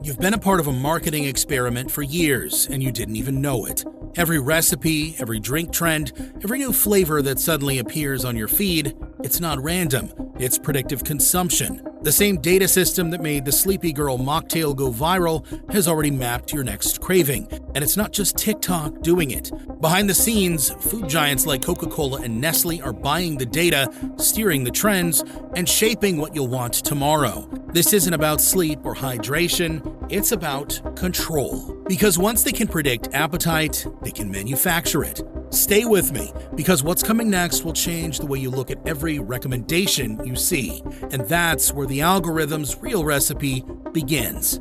You've been a part of a marketing experiment for years and you didn't even know it. Every recipe, every drink trend, every new flavor that suddenly appears on your feed, it's not random, it's predictive consumption. The same data system that made the Sleepy Girl mocktail go viral has already mapped your next craving. And it's not just TikTok doing it. Behind the scenes, food giants like Coca-Cola and Nestle are buying the data, steering the trends, and shaping what you'll want tomorrow. This isn't about sleep or hydration, it's about control. Because once they can predict appetite, they can manufacture it. Stay with me, because what's coming next will change the way you look at every recommendation you see. And that's where the algorithm's real recipe begins.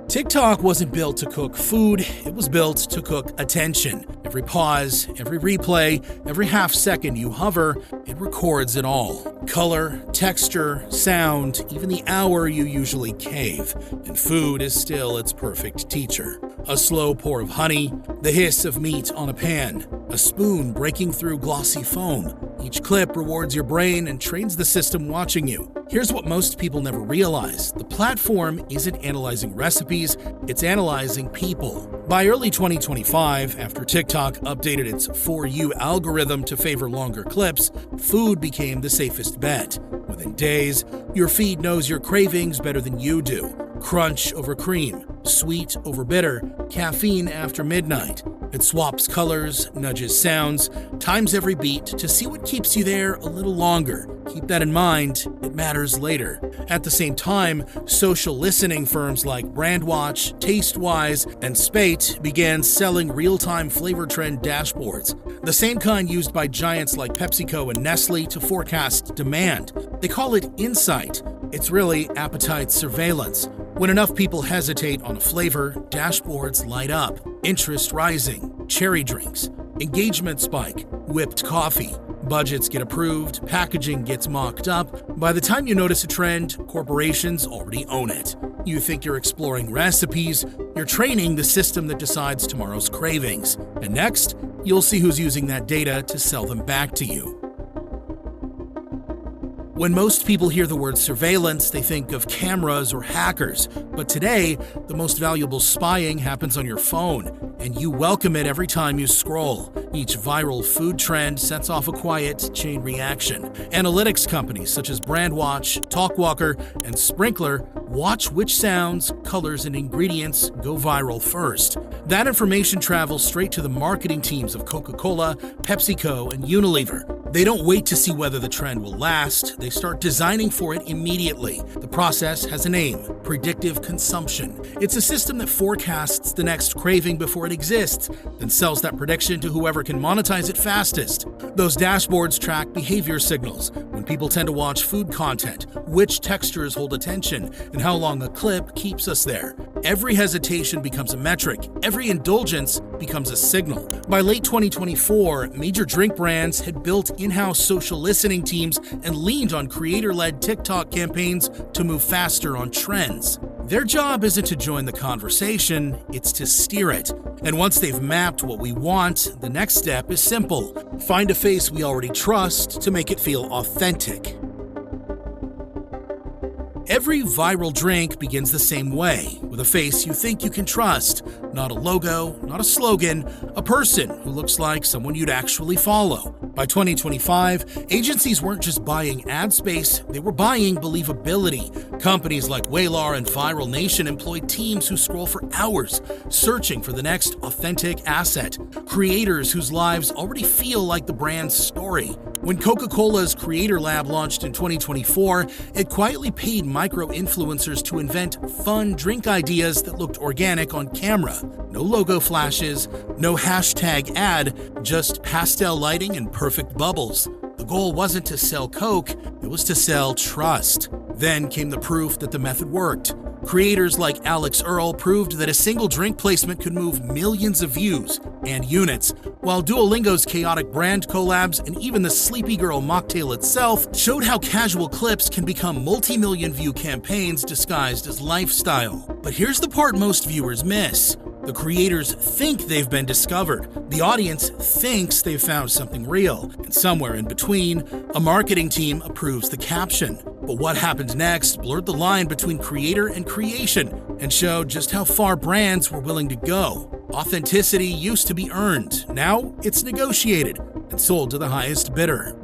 TikTok wasn't built to cook food, it was built to cook attention. Every pause, every replay, every half second you hover, it records it all. Color, texture, sound, even the hour you usually cave. And food is still its perfect teacher. A slow pour of honey, the hiss of meat on a pan, a spoon breaking through glossy foam. Each clip rewards your brain and trains the system watching you. Here's what most people never realize. The platform isn't analyzing recipes, it's analyzing people. By early 2025, after TikTok updated its For You algorithm to favor longer clips, food became the safest bet. Within days, your feed knows your cravings better than you do. Crunch over cream, sweet over bitter, caffeine after midnight. It swaps colors, nudges sounds, times every beat to see what keeps you there a little longer. Keep that in mind, it matters later. At the same time, social listening firms like Brandwatch, Tastewise, and Spate began selling real-time flavor trend dashboards, the same kind used by giants like PepsiCo and Nestle to forecast demand. They call it insight. It's really appetite surveillance. When enough people hesitate on a flavor, dashboards light up. Interest rising, cherry drinks, engagement spike, whipped coffee. Budgets get approved, packaging gets mocked up. By the time you notice a trend, corporations already own it. You think you're exploring recipes, you're training the system that decides tomorrow's cravings. And next, you'll see who's using that data to sell them back to you. When most people hear the word surveillance, they think of cameras or hackers. But today, the most valuable spying happens on your phone, and you welcome it every time you scroll. Each viral food trend sets off a quiet chain reaction. Analytics companies such as Brandwatch, Talkwalker, and Sprinkler watch which sounds, colors, and ingredients go viral first. That information travels straight to the marketing teams of Coca-Cola, PepsiCo, and Unilever. They don't wait to see whether the trend will last, they start designing for it immediately. The process has a name: predictive consumption. It's a system that forecasts the next craving before it exists, then sells that prediction to whoever can monetize it fastest. Those dashboards track behavior signals, when people tend to watch food content, which textures hold attention, and how long a clip keeps us there. Every hesitation becomes a metric, every indulgence becomes a signal. By late 2024, major drink brands had built in-house social listening teams and leaned on creator-led TikTok campaigns to move faster on trends. Their job isn't to join the conversation, it's to steer it. And once they've mapped what we want, the next step is simple. Find a face we already trust to make it feel authentic. Every viral drink begins the same way, with a face you think you can trust. Not a logo, not a slogan, a person who looks like someone you'd actually follow. By 2025, agencies weren't just buying ad space, they were buying believability. Companies like Waylar and Viral Nation employed teams who scroll for hours, searching for the next authentic asset. Creators whose lives already feel like the brand's story. When Coca-Cola's Creator Lab launched in 2024, it quietly paid micro-influencers to invent fun drink ideas that looked organic on camera. No logo flashes, no hashtag ad, just pastel lighting and perfect bubbles. The goal wasn't to sell Coke, it was to sell trust. Then came the proof that the method worked. Creators like Alex Earl proved that a single drink placement could move millions of views and units, while Duolingo's chaotic brand collabs and even the Sleepy Girl mocktail itself showed how casual clips can become multi-million view campaigns disguised as lifestyle. But here's the part most viewers miss. The creators think they've been discovered. The audience thinks they've found something real. And somewhere in between, a marketing team approves the caption. But what happened next blurred the line between creator and creation and showed just how far brands were willing to go. Authenticity used to be earned. Now it's negotiated and sold to the highest bidder.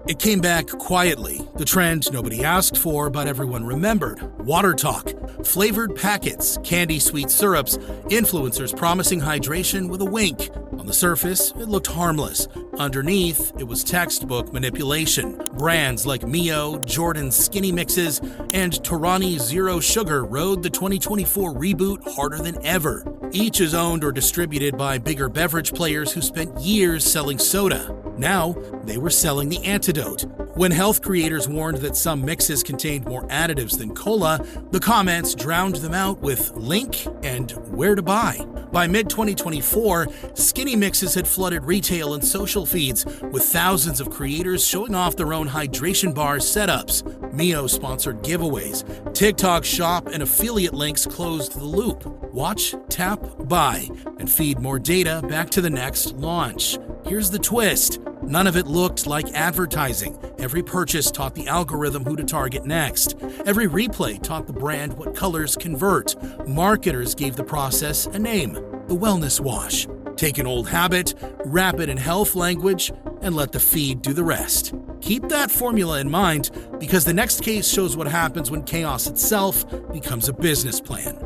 It came back quietly, the trend nobody asked for but everyone remembered. Water talk, flavored packets, candy sweet syrups, influencers promising hydration with a wink. On the surface, it looked harmless. Underneath, it was textbook manipulation. Brands like Mio, Jordan's Skinny Mixes, and Torani Zero Sugar rode the 2024 reboot harder than ever. Each is owned or distributed by bigger beverage players who spent years selling soda. Now, they were selling the antidote. When health creators warned that some mixes contained more additives than cola, the comments drowned them out with link and where to buy. By mid-2024, Skinny Mixes had flooded retail and social feeds, with thousands of creators showing off their own hydration bar setups. Mio sponsored giveaways. TikTok Shop and affiliate links closed the loop. Watch, tap, buy, and feed more data back to the next launch. Here's the twist. None of it looked like advertising. Every purchase taught the algorithm who to target next. Every replay taught the brand what colors convert. Marketers gave the process a name, the wellness wash. Take an old habit, wrap it in health language, and let the feed do the rest. Keep that formula in mind, because the next case shows what happens when chaos itself becomes a business plan.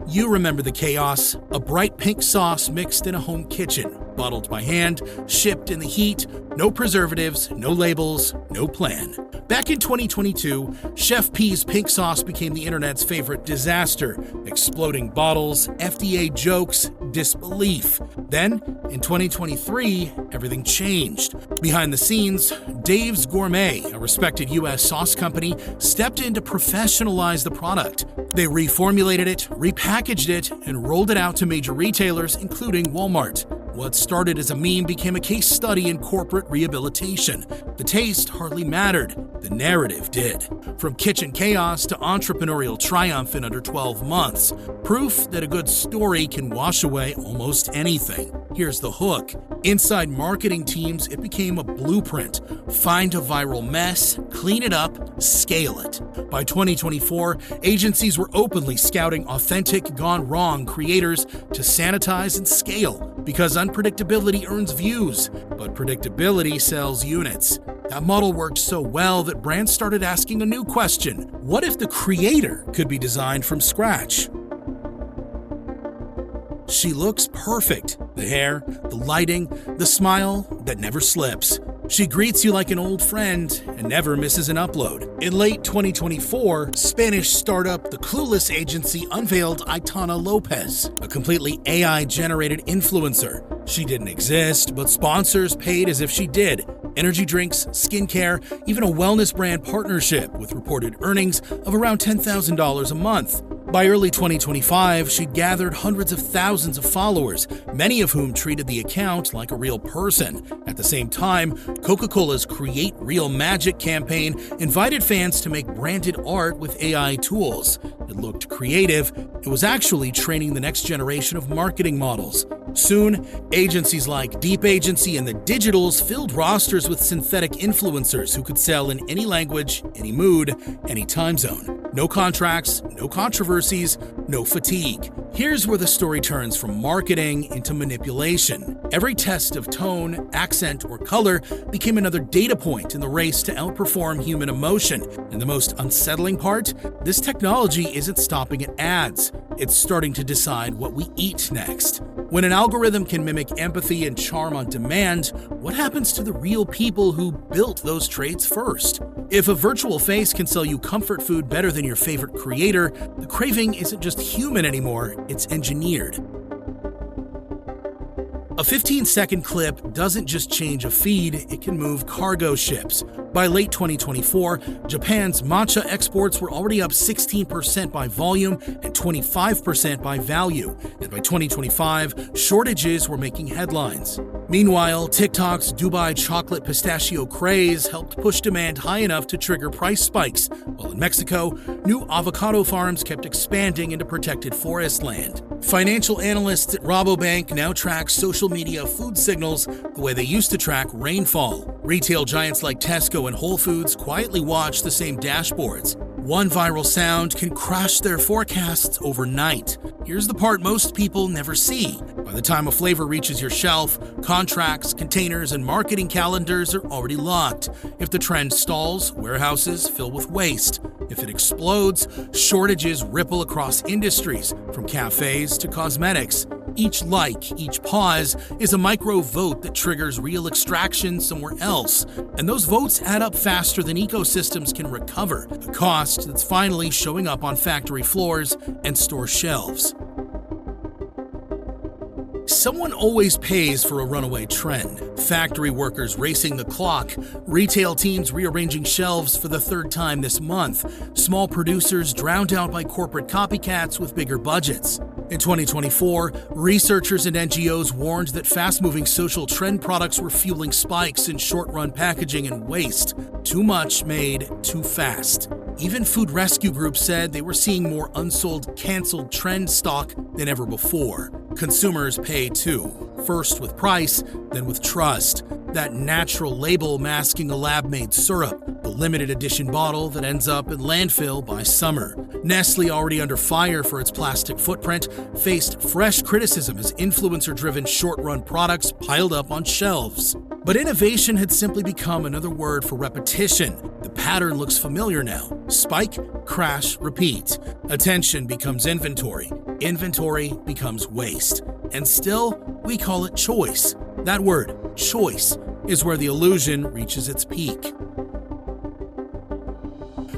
You remember the chaos, a bright pink sauce mixed in a home kitchen, bottled by hand, shipped in the heat, no preservatives, no labels, no plan. Back in 2022, Chef P's pink sauce became the internet's favorite disaster, exploding bottles, FDA jokes, disbelief. Then, in 2023, everything changed. Behind the scenes, Dave's Gourmet, a respected U.S. sauce company, stepped in to professionalize the product. They reformulated it, repackaged it, and rolled it out to major retailers, including Walmart. What started as a meme became a case study in corporate rehabilitation. The taste hardly mattered. The narrative did. From kitchen chaos to entrepreneurial triumph in under 12 months. Proof that a good story can wash away almost anything. Here's the hook. Inside marketing teams, it became a blueprint. Find a viral mess, clean it up, scale it. By 2024, agencies were openly scouting authentic, gone wrong creators to sanitize and scale, because unpredictability earns views, but predictability sells units. That model worked so well that brands started asking a new question. What if the creator could be designed from scratch? She looks perfect. The hair, the lighting, the smile that never slips. She greets you like an old friend and never misses an upload. In late 2024, Spanish startup The Clueless Agency unveiled Aitana Lopez, a completely AI-generated influencer. She didn't exist, but sponsors paid as if she did. Energy drinks, skincare, even a wellness brand partnership with reported earnings of around $10,000 a month. By early 2025, she'd gathered hundreds of thousands of followers, many of whom treated the account like a real person. At the same time, Coca-Cola's Create Real Magic campaign invited fans to make branded art with AI tools. It looked creative. It was actually training the next generation of marketing models. Soon, agencies like Deep Agency and The Digitals filled rosters with synthetic influencers who could sell in any language, any mood, any time zone. No contracts, no controversies, no fatigue. Here's where the story turns from marketing into manipulation. Every test of tone, accent, or color became another data point in the race to outperform human emotion. And the most unsettling part? This technology isn't stopping at ads. It's starting to decide what we eat next. When an algorithm can mimic empathy and charm on demand, what happens to the real people who built those traits first? If a virtual face can sell you comfort food better than your favorite creator, the craving isn't just human anymore, it's engineered. A 15-second clip doesn't just change a feed, it can move cargo ships. By late 2024, Japan's matcha exports were already up 16% by volume and 25% by value. And by 2025, shortages were making headlines. Meanwhile, TikTok's Dubai chocolate pistachio craze helped push demand high enough to trigger price spikes, while in Mexico, new avocado farms kept expanding into protected forest land. Financial analysts at Rabobank now track social media food signals the way they used to track rainfall. Retail giants like Tesco and Whole Foods quietly watch the same dashboards. One viral sound can crash their forecasts overnight. Here's the part most people never see. By the time a flavor reaches your shelf, contracts, containers, and marketing calendars are already locked. If the trend stalls, warehouses fill with waste. If it explodes, shortages ripple across industries, from cafes to cosmetics. Each like, each pause is a micro vote that triggers real extraction somewhere else. And those votes add up faster than ecosystems can recover, a cost that's finally showing up on factory floors and store shelves. Someone always pays for a runaway trend. Factory workers racing the clock, retail teams rearranging shelves for the third time this month, small producers drowned out by corporate copycats with bigger budgets. In 2024, researchers and NGOs warned that fast-moving social trend products were fueling spikes in short-run packaging and waste. Too much made too fast. Even food rescue groups said they were seeing more unsold, canceled trend stock than ever before. Consumers pay too, first with price, then with trust. That natural label masking a lab-made syrup, the limited edition bottle that ends up in landfill by summer. Nestle, already under fire for its plastic footprint, faced fresh criticism as influencer-driven short-run products piled up on shelves. But innovation had simply become another word for repetition. The pattern looks familiar now. Spike, crash, repeat. Attention becomes inventory. Inventory becomes waste. And still, we call it choice. That word, choice, is where the illusion reaches its peak.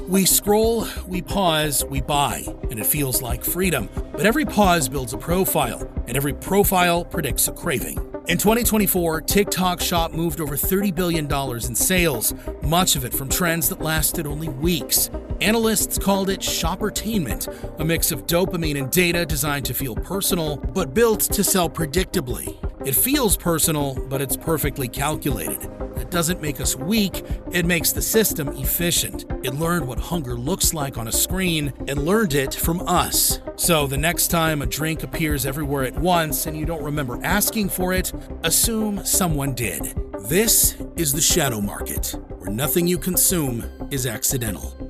We scroll, we pause, we buy, and it feels like freedom. But every pause builds a profile, and every profile predicts a craving. In 2024, TikTok Shop moved over $30 billion in sales, much of it from trends that lasted only weeks. Analysts called it shoppertainment, a mix of dopamine and data designed to feel personal, but built to sell predictably. It feels personal, but it's perfectly calculated. That doesn't make us weak, it makes the system efficient. It learned what hunger looks like on a screen and learned it from us. So the next time a drink appears everywhere at once and you don't remember asking for it, assume someone did. This is the shadow market, where nothing you consume is accidental.